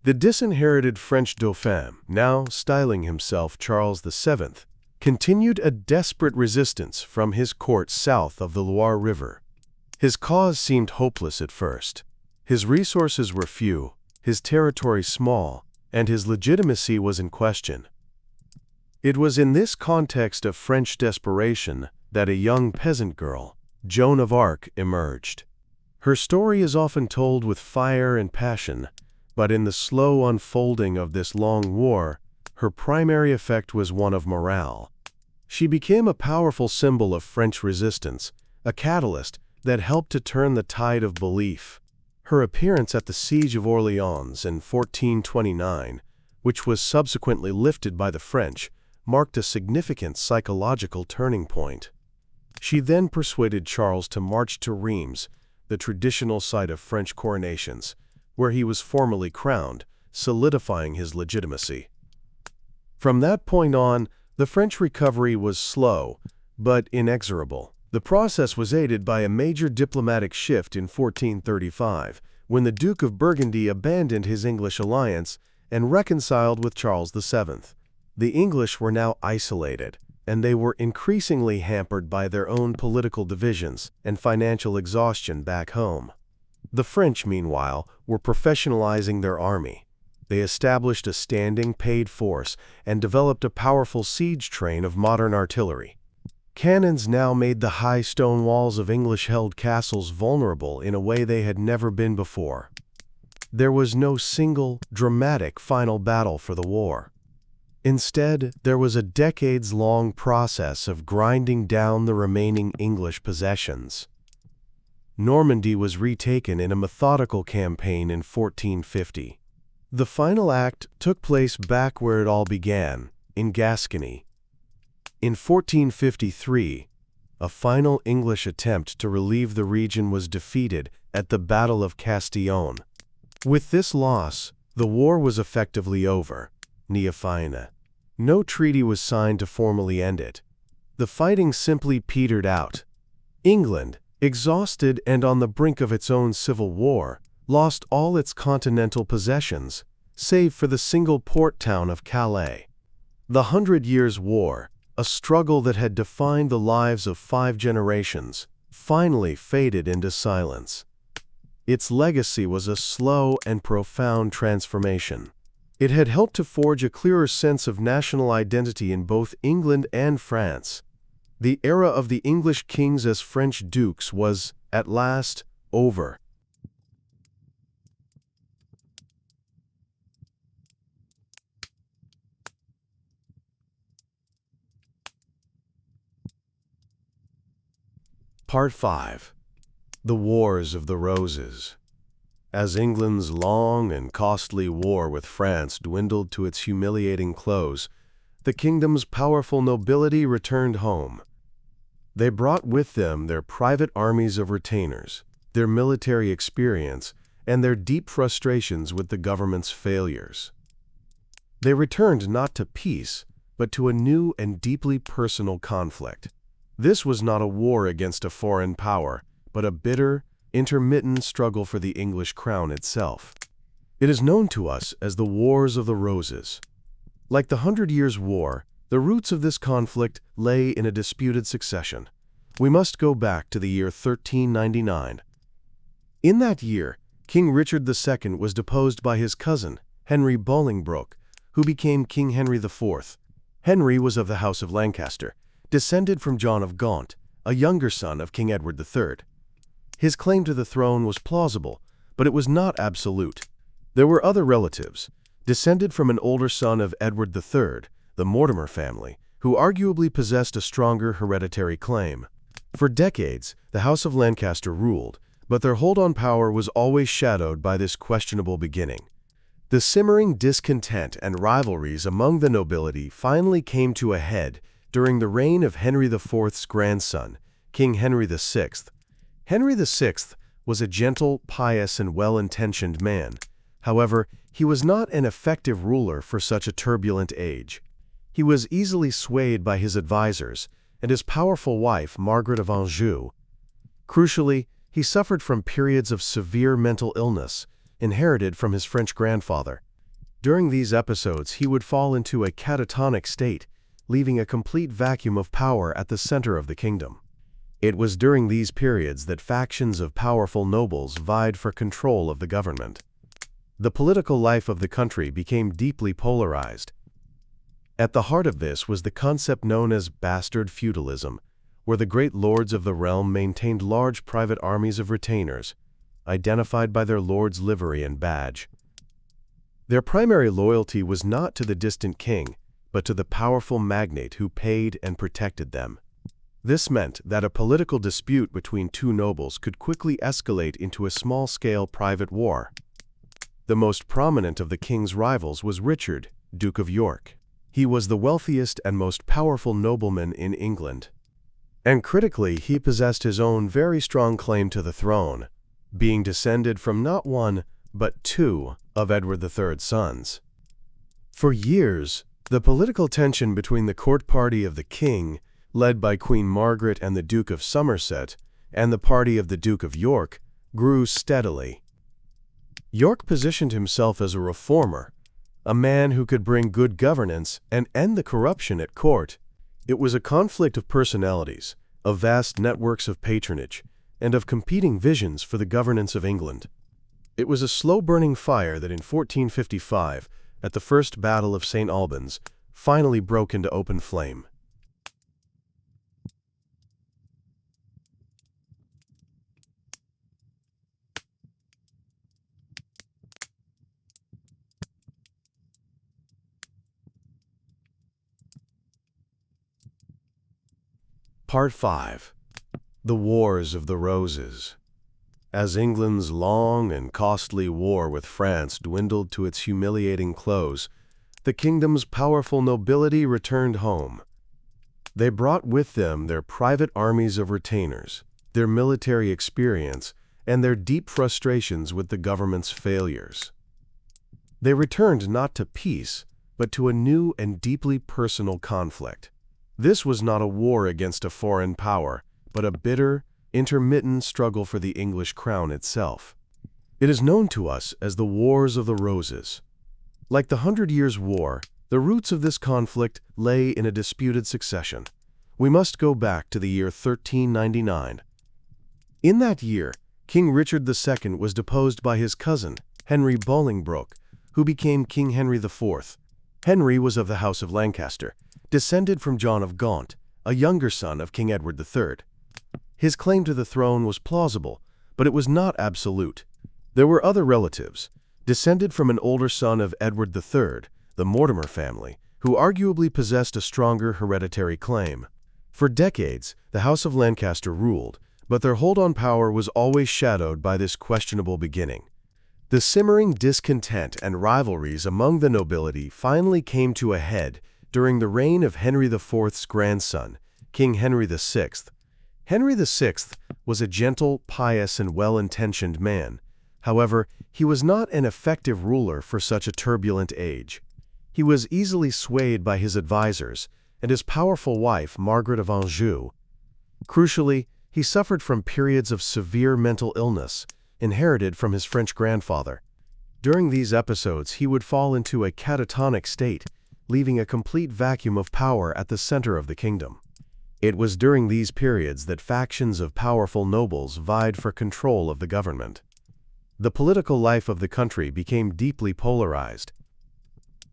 The disinherited French Dauphin, now styling himself Charles VII, continued a desperate resistance from his court south of the Loire River. His cause seemed hopeless at first. His resources were few, his territory small, and his legitimacy was in question. It was in this context of French desperation that a young peasant girl, Joan of Arc, emerged. Her story is often told with fire and passion, but in the slow unfolding of this long war, her primary effect was one of morale. She became a powerful symbol of French resistance, a catalyst that helped to turn the tide of belief. Her appearance at the Siege of Orleans in 1429, which was subsequently lifted by the French, marked a significant psychological turning point. She then persuaded Charles to march to Reims, the traditional site of French coronations, where he was formally crowned, solidifying his legitimacy. From that point on, the French recovery was slow, but inexorable. The process was aided by a major diplomatic shift in 1435, when the Duke of Burgundy abandoned his English alliance and reconciled with Charles VII. The English were now isolated, and they were increasingly hampered by their own political divisions and financial exhaustion back home. The French, meanwhile, were professionalizing their army. They established a standing, paid force and developed a powerful siege train of modern artillery. Cannons now made the high stone walls of English-held castles vulnerable in a way they had never been before. There was no single, dramatic final battle for the war. Instead, there was a decades-long process of grinding down the remaining English possessions. Normandy was retaken in a methodical campaign in 1450. The final act took place back where it all began, in Gascony. In 1453, a final English attempt to relieve the region was defeated at the Battle of Castillon. With this loss, the war was effectively over, nea faina. No treaty was signed to formally end it. The fighting simply petered out. England, exhausted and on the brink of its own civil war, lost all its continental possessions, save for the single port town of Calais. The 100 Years' War, a struggle that had defined the lives of 5 generations, finally faded into silence. Its legacy was a slow and profound transformation. It had helped to forge a clearer sense of national identity in both England and France. The era of the English kings as French dukes was, at last, over. Part 5. The Wars of the Roses. As England's long and costly war with France dwindled to its humiliating close, the kingdom's powerful nobility returned home. They brought with them their private armies of retainers, their military experience, and their deep frustrations with the government's failures. They returned not to peace, but to a new and deeply personal conflict. This was not a war against a foreign power, but a bitter, intermittent struggle for the English crown itself. It is known to us as the Wars of the Roses. Like the 100 Years' War, the roots of this conflict lay in a disputed succession. We must go back to the year 1399. In that year, King Richard II was deposed by his cousin, Henry Bolingbroke, who became King Henry IV. Henry was of the House of Lancaster, descended from John of Gaunt, a younger son of King Edward III. His claim to the throne was plausible, but it was not absolute. There were other relatives, descended from an older son of Edward III, the Mortimer family, who arguably possessed a stronger hereditary claim. For decades, the House of Lancaster ruled, but their hold on power was always shadowed by this questionable beginning. The simmering discontent and rivalries among the nobility finally came to a head during the reign of Henry IV's grandson, King Henry VI. Henry VI was a gentle, pious, and well-intentioned man. However, he was not an effective ruler for such a turbulent age. He was easily swayed by his advisors and his powerful wife, Margaret of Anjou. Crucially, he suffered from periods of severe mental illness, inherited from his French grandfather. During these episodes, he would fall into a catatonic state, leaving a complete vacuum of power at the center of the kingdom. It was during these periods that factions of powerful nobles vied for control of the government. The political life of the country became deeply polarized. At the heart of this was the concept known as bastard feudalism, where the great lords of the realm maintained large private armies of retainers, identified by their lord's livery and badge. Their primary loyalty was not to the distant king, but to the powerful magnate who paid and protected them. This meant that a political dispute between two nobles could quickly escalate into a small-scale private war. The most prominent of the king's rivals was Richard, Duke of York. He was the wealthiest and most powerful nobleman in England. And critically, he possessed his own very strong claim to the throne, being descended from not one, but two of Edward III's sons. For years, the political tension between the court party of the king, led by Queen Margaret and the Duke of Somerset, and the party of the Duke of York, grew steadily. York positioned himself as a reformer, a man who could bring good governance and end the corruption at court. It was a conflict of personalities, of vast networks of patronage, and of competing visions for the governance of England. It was a slow-burning fire that in 1455, at the First Battle of St. Albans, finally broke into open flame. Part 5. The Wars of the Roses. As England's long and costly war with France dwindled to its humiliating close, the kingdom's powerful nobility returned home. They brought with them their private armies of retainers, their military experience, and their deep frustrations with the government's failures. They returned not to peace, but to a new and deeply personal conflict. This was not a war against a foreign power, but a bitter, intermittent struggle for the English crown itself. It is known to us as the Wars of the Roses. Like the 100 Years' War, the roots of this conflict lay in a disputed succession. We must go back to the year 1399. In that year, King Richard II was deposed by his cousin, Henry Bolingbroke, who became King Henry IV. Henry was of the House of Lancaster, descended from John of Gaunt, a younger son of King Edward III. His claim to the throne was plausible, but it was not absolute. There were other relatives, descended from an older son of Edward III, the Mortimer family, who arguably possessed a stronger hereditary claim. For decades, the House of Lancaster ruled, but their hold on power was always shadowed by this questionable beginning. The simmering discontent and rivalries among the nobility finally came to a head during the reign of Henry IV's grandson, King Henry VI. Henry VI was a gentle, pious, and well-intentioned man. However, he was not an effective ruler for such a turbulent age. He was easily swayed by his advisors and his powerful wife, Margaret of Anjou. Crucially, he suffered from periods of severe mental illness, inherited from his French grandfather. During these episodes, he would fall into a catatonic state, leaving a complete vacuum of power at the center of the kingdom. It was during these periods that factions of powerful nobles vied for control of the government. The political life of the country became deeply polarized.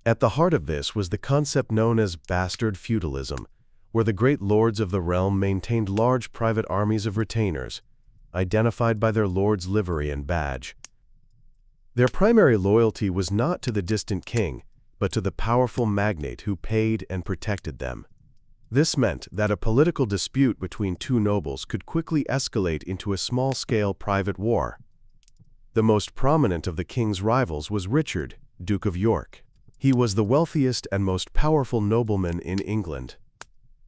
At the heart of this was the concept known as bastard feudalism, where the great lords of the realm maintained large private armies of retainers, identified by their lord's livery and badge. Their primary loyalty was not to the distant king, but to the powerful magnate who paid and protected them. This meant that a political dispute between two nobles could quickly escalate into a small-scale private war. The most prominent of the king's rivals was Richard, Duke of York. He was the wealthiest and most powerful nobleman in England.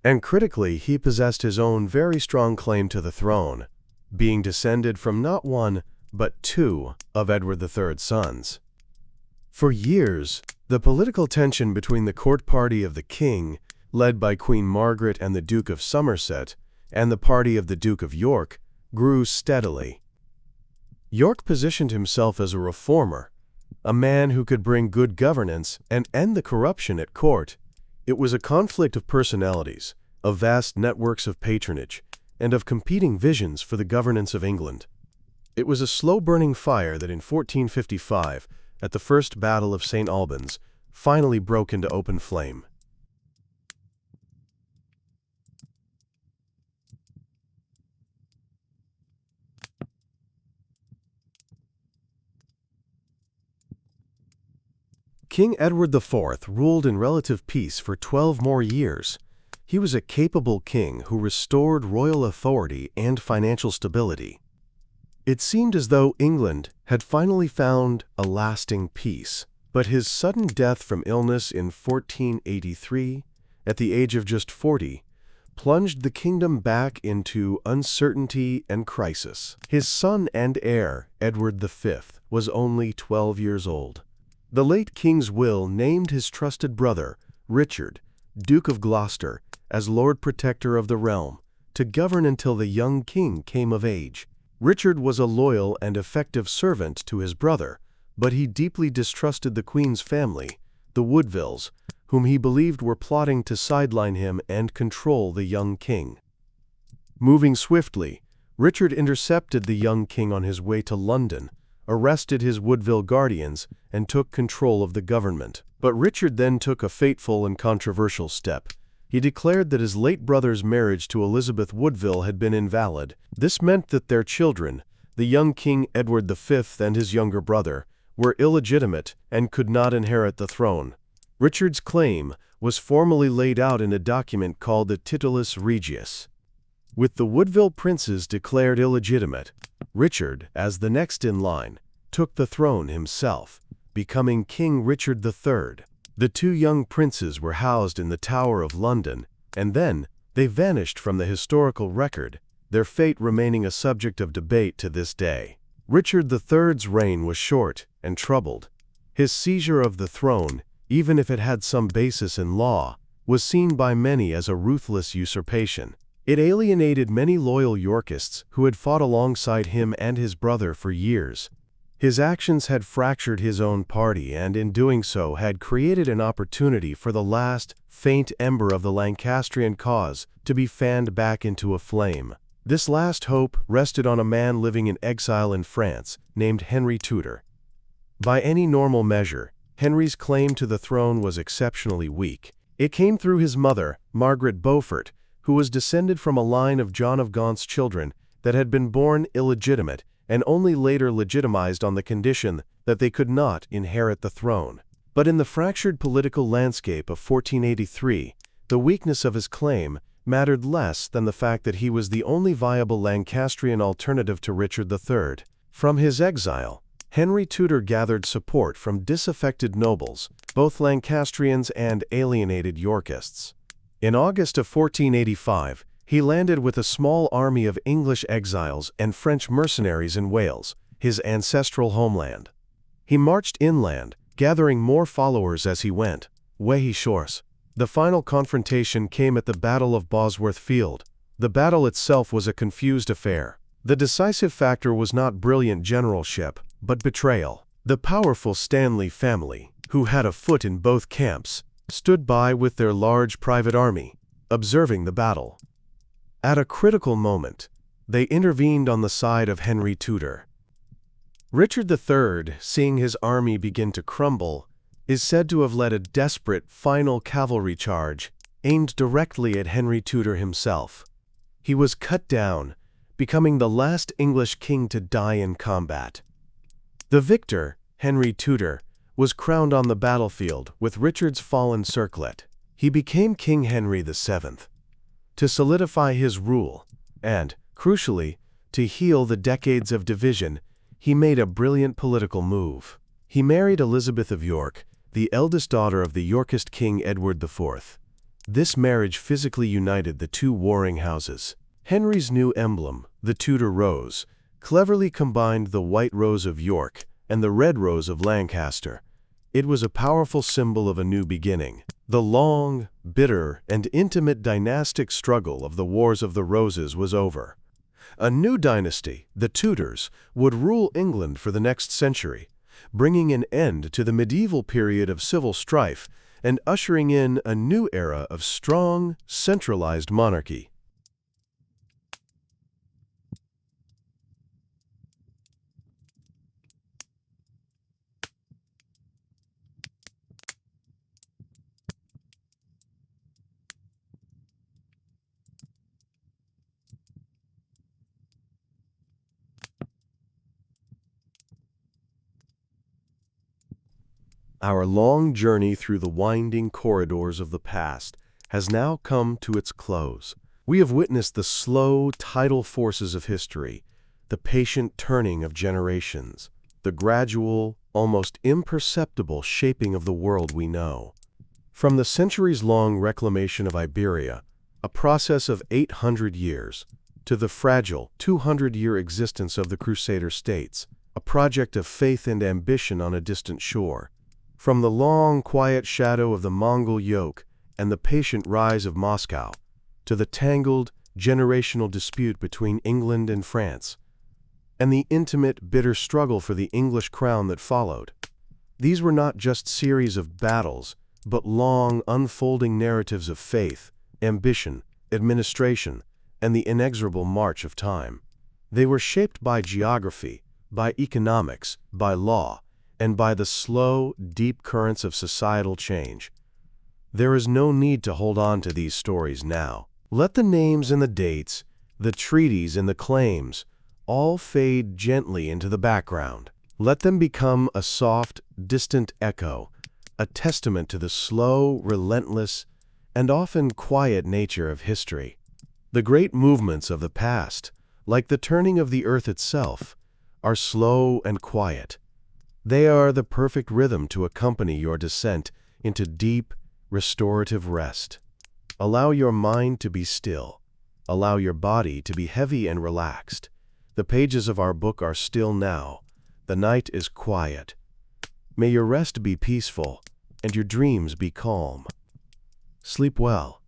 And critically, he possessed his own very strong claim to the throne, being descended from not one, but two of Edward III's sons. For years, the political tension between the court party of the king, led by Queen Margaret and the Duke of Somerset, and the party of the Duke of York, grew steadily. York positioned himself as a reformer, a man who could bring good governance and end the corruption at court. It was a conflict of personalities, of vast networks of patronage, and of competing visions for the governance of England. It was a slow-burning fire that in 1455, at the First Battle of St. Albans, finally broke into open flame. King Edward IV ruled in relative peace for 12 more years. He was a capable king who restored royal authority and financial stability. It seemed as though England had finally found a lasting peace, but his sudden death from illness in 1483, at the age of just 40, plunged the kingdom back into uncertainty and crisis. His son and heir, Edward V, was only 12 years old. The late king's will named his trusted brother, Richard, Duke of Gloucester, as Lord Protector of the realm, to govern until the young king came of age. Richard was a loyal and effective servant to his brother, but he deeply distrusted the Queen's family, the Woodvilles, whom he believed were plotting to sideline him and control the young king. Moving swiftly, Richard intercepted the young king on his way to London, arrested his Woodville guardians, and took control of the government. But Richard then took a fateful and controversial step. He declared that his late brother's marriage to Elizabeth Woodville had been invalid. This meant that their children, the young King Edward V and his younger brother, were illegitimate and could not inherit the throne. Richard's claim was formally laid out in a document called the Titulus Regius. With the Woodville princes declared illegitimate, Richard, as the next in line, took the throne himself, becoming King Richard III. The two young princes were housed in the Tower of London, and then they vanished from the historical record, their fate remaining a subject of debate to this day. Richard III's reign was short and troubled. His seizure of the throne, even if it had some basis in law, was seen by many as a ruthless usurpation. It alienated many loyal Yorkists who had fought alongside him and his brother for years. His actions had fractured his own party and, in doing so, had created an opportunity for the last, faint ember of the Lancastrian cause to be fanned back into a flame. This last hope rested on a man living in exile in France named Henry Tudor. By any normal measure, Henry's claim to the throne was exceptionally weak. It came through his mother, Margaret Beaufort, who was descended from a line of John of Gaunt's children that had been born illegitimate and only later legitimized on the condition that they could not inherit the throne. But in the fractured political landscape of 1483, the weakness of his claim mattered less than the fact that he was the only viable Lancastrian alternative to Richard III. From his exile, Henry Tudor gathered support from disaffected nobles, both Lancastrians and alienated Yorkists. In August of 1485, he landed with a small army of English exiles and French mercenaries in Wales, his ancestral homeland. He marched inland, gathering more followers as he went. Wehi Shores. The final confrontation came at the Battle of Bosworth Field. The battle itself was a confused affair. The decisive factor was not brilliant generalship, but betrayal. The powerful Stanley family, who had a foot in both camps, stood by with their large private army, observing the battle. At a critical moment, they intervened on the side of Henry Tudor. Richard III, seeing his army begin to crumble, is said to have led a desperate final cavalry charge aimed directly at Henry Tudor himself. He was cut down, becoming the last English king to die in combat. The victor, Henry Tudor, was crowned on the battlefield with Richard's fallen circlet. He became King Henry VII. To solidify his rule, and, crucially, to heal the decades of division, he made a brilliant political move. He married Elizabeth of York, the eldest daughter of the Yorkist King Edward IV. This marriage physically united the two warring houses. Henry's new emblem, the Tudor rose, cleverly combined the white rose of York and the red rose of Lancaster. It was a powerful symbol of a new beginning. The long, bitter, and intimate dynastic struggle of the Wars of the Roses was over. A new dynasty, the Tudors, would rule England for the next century, bringing an end to the medieval period of civil strife and ushering in a new era of strong, centralized monarchy. Our long journey through the winding corridors of the past has now come to its close. We have witnessed the slow, tidal forces of history, the patient turning of generations, the gradual, almost imperceptible shaping of the world we know. From the centuries-long reclamation of Iberia, a process of 800 years, to the fragile 200-year existence of the Crusader states, a project of faith and ambition on a distant shore. From the long, quiet shadow of the Mongol yoke and the patient rise of Moscow, to the tangled, generational dispute between England and France, and the intimate, bitter struggle for the English crown that followed. These were not just series of battles, but long, unfolding narratives of faith, ambition, administration, and the inexorable march of time. They were shaped by geography, by economics, by law, and by the slow, deep currents of societal change. There is no need to hold on to these stories now. Let the names and the dates, the treaties and the claims, all fade gently into the background. Let them become a soft, distant echo, a testament to the slow, relentless, and often quiet nature of history. The great movements of the past, like the turning of the earth itself, are slow and quiet. They are the perfect rhythm to accompany your descent into deep, restorative rest. Allow your mind to be still. Allow your body to be heavy and relaxed. The pages of our book are still now. The night is quiet. May your rest be peaceful and your dreams be calm. Sleep well.